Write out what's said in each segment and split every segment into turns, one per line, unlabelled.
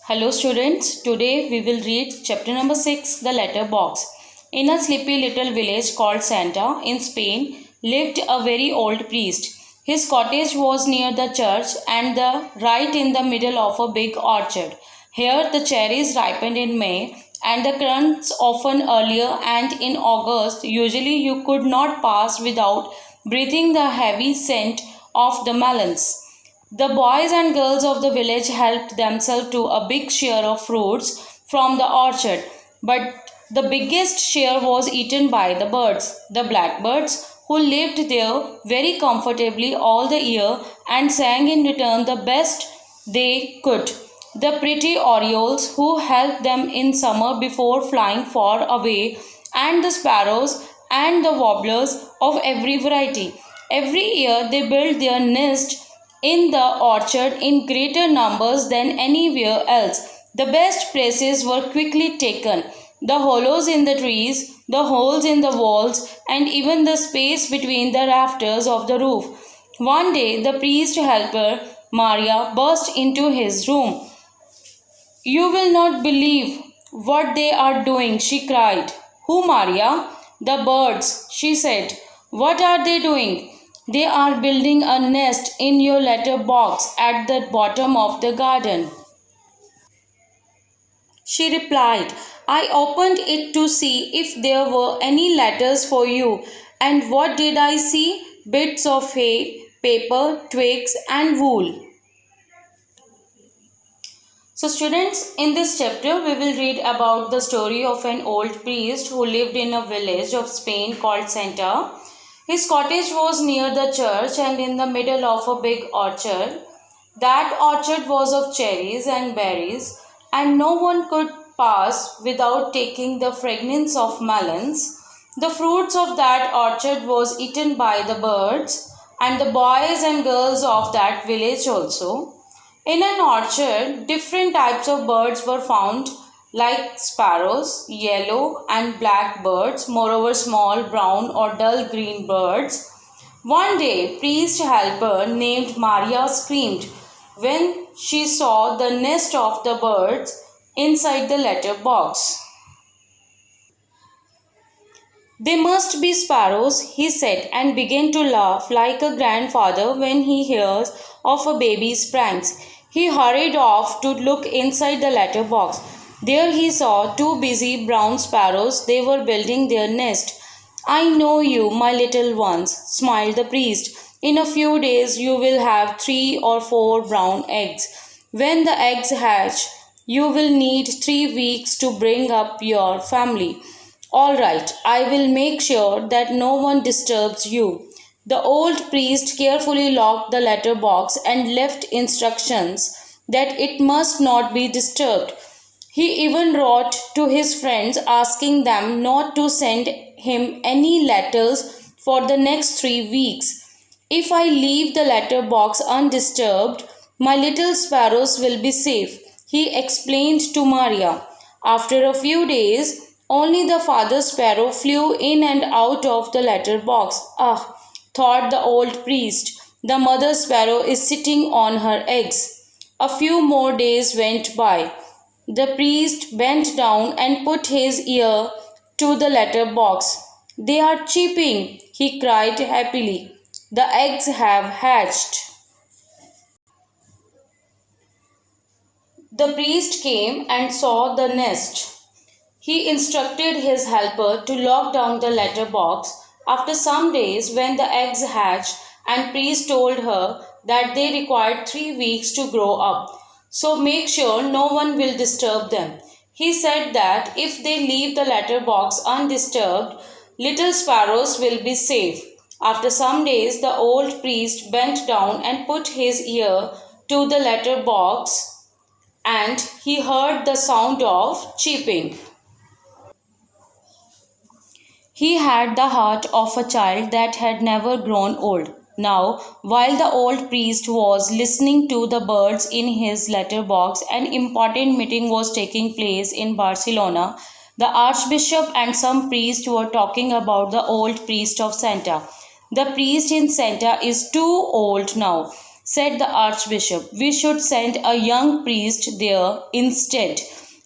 Hello students, today we will read chapter number 6, The Letter Box. In a sleepy little village called Santa in Spain lived a very old priest. His cottage was near the church and right in the middle of a big orchard. Here the cherries ripened in May and the currants often earlier, and in August usually you could not pass without breathing the heavy scent of the melons. The boys and girls of the village helped themselves to a big share of fruits from the orchard, but the biggest share was eaten by the birds, the blackbirds, who lived there very comfortably all the year and sang in return the best they could. The pretty orioles, who helped them in summer before flying far away, and the sparrows and the warblers of every variety. Every year they built their nest in the orchard in greater numbers than anywhere else. The best places were quickly taken. The hollows in the trees, the holes in the walls, and even the space between the rafters of the roof. One day, the priest helper, Maria, burst into his room. "You will not believe what they are doing," she cried. "Who, Maria?" "The birds," she said. "What are they doing?" "They are building a nest in your letter box at the bottom of the garden." She replied, "I opened it to see if there were any letters for you, and what did I see? Bits of hay, paper, twigs, and wool." So students, in this chapter we will read about the story of an old priest who lived in a village of Spain called Santa. His cottage was near the church and in the middle of a big orchard. That orchard was of cherries and berries, and no one could pass without taking the fragrance of melons. The fruits of that orchard was eaten by the birds and the boys and girls of that village also. In an orchard, different types of birds were found, like sparrows, yellow and black birds, moreover small brown or dull green birds. One day, priest helper named Maria screamed when she saw the nest of the birds inside the letter box. "They must be sparrows," he said, and began to laugh like a grandfather when he hears of a baby's pranks. He hurried off to look inside the letter box. There he saw two busy brown sparrows. They were building their nest. "I know you, my little ones," smiled the priest. "In a few days you will have 3 or 4 brown eggs. When the eggs hatch, you will need 3 weeks to bring up your family. All right, I will make sure that no one disturbs you." The old priest carefully locked the letter box and left instructions that it must not be disturbed. He even wrote to his friends asking them not to send him any letters for the next 3 weeks. "If I leave the letter box undisturbed, my little sparrows will be safe," he explained to Maria. After a few days, only the father sparrow flew in and out of the letter box. "Ah," thought the old priest, "the mother sparrow is sitting on her eggs." A few more days went by. The priest bent down and put his ear to the letter box. "They are cheeping," he cried happily. "The eggs have hatched." The priest came and saw the nest. He instructed his helper to lock down the letter box. After some days, when the eggs hatched, and priest told her that they required 3 weeks to grow up, so make sure no one will disturb them. He said that if they leave the letter box undisturbed, little sparrows will be safe. After some days, the old priest bent down and put his ear to the letter box, and he heard the sound of cheeping. He had the heart of a child that had never grown old. Now, while the old priest was listening to the birds in his letter box, an important meeting was taking place in Barcelona. The archbishop and some priests were talking about the old priest of Santa. "The priest in Santa is too old now. said the archbishop. We should send a young priest there instead.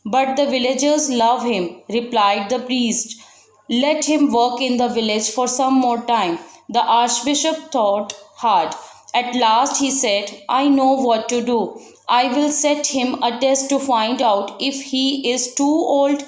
But the villagers love him, replied the priest. Let him work in the village for some more time. The archbishop thought hard. At last he said, I know what to do. I will set him a test to find out if he is too old.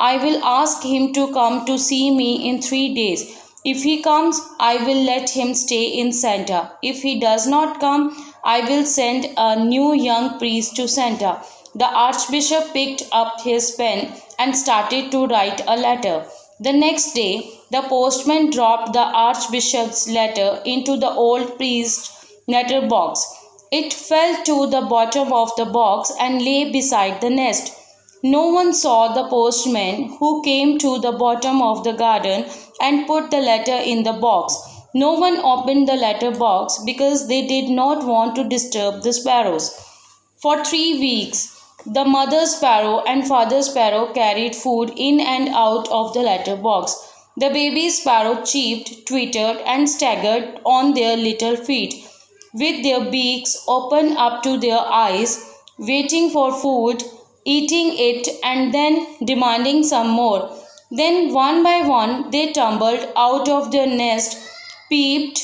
I will ask him to come to see me in 3 days. If he comes, I will let him stay in Santa. If he does not come, I will send a new young priest to Santa. The archbishop picked up his pen and started to write a letter. The next day, the postman dropped the archbishop's letter into the old priest's letter box. It fell to the bottom of the box and lay beside the nest. No one saw the postman who came to the bottom of the garden and put the letter in the box. No one opened the letter box because they did not want to disturb the sparrows. For 3 weeks, the mother sparrow and father sparrow carried food in and out of the letter box. The baby sparrow cheeped, twittered, and staggered on their little feet, with their beaks open up to their eyes, waiting for food, eating it, and then demanding some more. Then, one by one, they tumbled out of their nest, peeped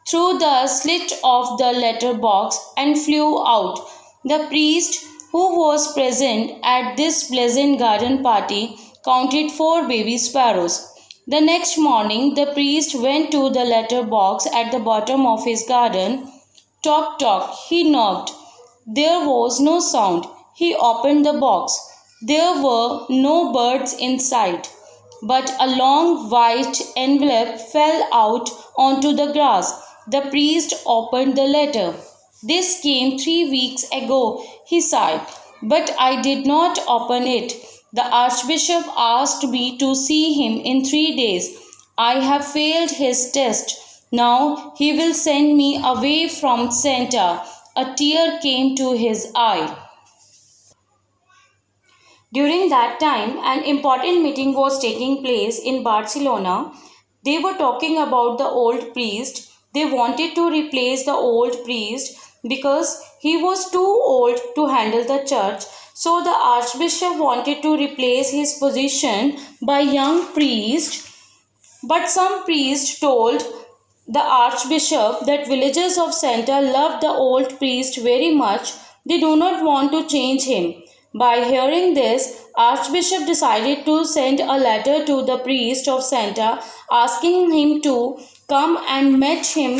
through the slit of the letter box, and flew out. The priest, who was present at this pleasant garden party, counted 4 baby sparrows. The next morning, the priest went to the letter box at the bottom of his garden. Tock, tock, he knocked. There was no sound. He opened the box. There were no birds inside, but a long white envelope fell out onto the grass. The priest opened the letter. This came 3 weeks ago, he sighed, but I did not open it. The archbishop asked me to see him in 3 days. I have failed his test. Now he will send me away from Santa. A tear came to his eye. During that time, an important meeting was taking place in Barcelona. They were talking about the old priest. They wanted to replace the old priest because he was too old to handle the church. So the archbishop wanted to replace his position by young priest. But some priest told the archbishop that villagers of Santa loved the old priest very much. They do not want to change him. By hearing this, Archbishop decided to send a letter to the priest of Santa asking him to come and meet him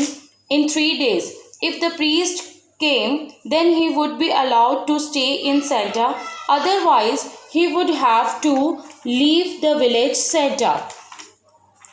in 3 days. If the priest came, then he would be allowed to stay in Santa. Otherwise, he would have to leave the village Santa.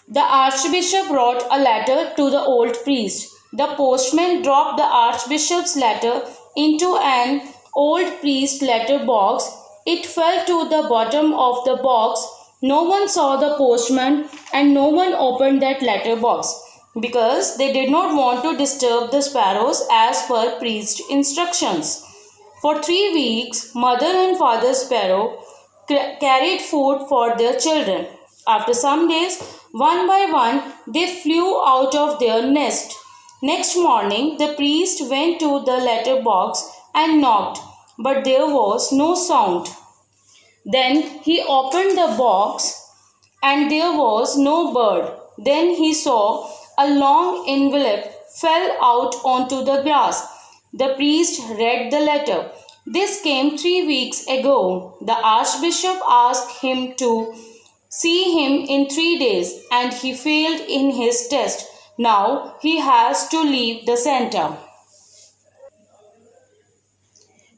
The archbishop wrote a letter to the old priest. The postman dropped the archbishop's letter into an old priest's letter box. It fell to the bottom of the box. No one saw the postman and no one opened that letter box because they did not want to disturb the sparrows as per priest's instructions. For 3 weeks, mother and father sparrow carried food for their children. After some days, one by one, they flew out of their nest. Next morning, the priest went to the letter box and knocked, but there was no sound. Then he opened the box and there was no bird. Then he saw a long envelope fell out onto the grass. The priest read the letter. This came 3 weeks ago. The archbishop asked him to see him in 3 days and he failed in his test. Now he has to leave the Santa.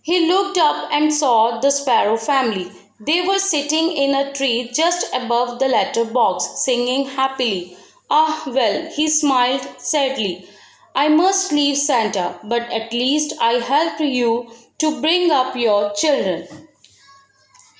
He looked up and saw the sparrow family. They were sitting in a tree just above the letter box, singing happily. Ah, well, he smiled sadly. I must leave Santa, but at least I helped you to bring up your children.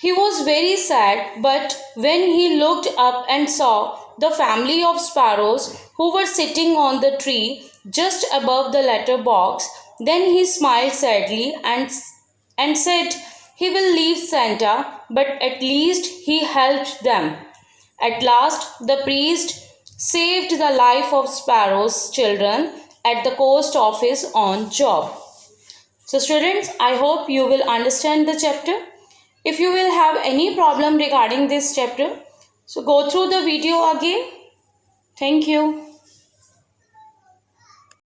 He was very sad, but when he looked up and saw the family of sparrows who were sitting on the tree just above the letter box, then he smiled sadly and said he will leave Santa, but at least he helped them. At last, the priest saved the life of sparrows' children at the cost of his own job. So students, I hope you will understand the chapter. If you will have any problem regarding this chapter, so go through the video again. Thank you.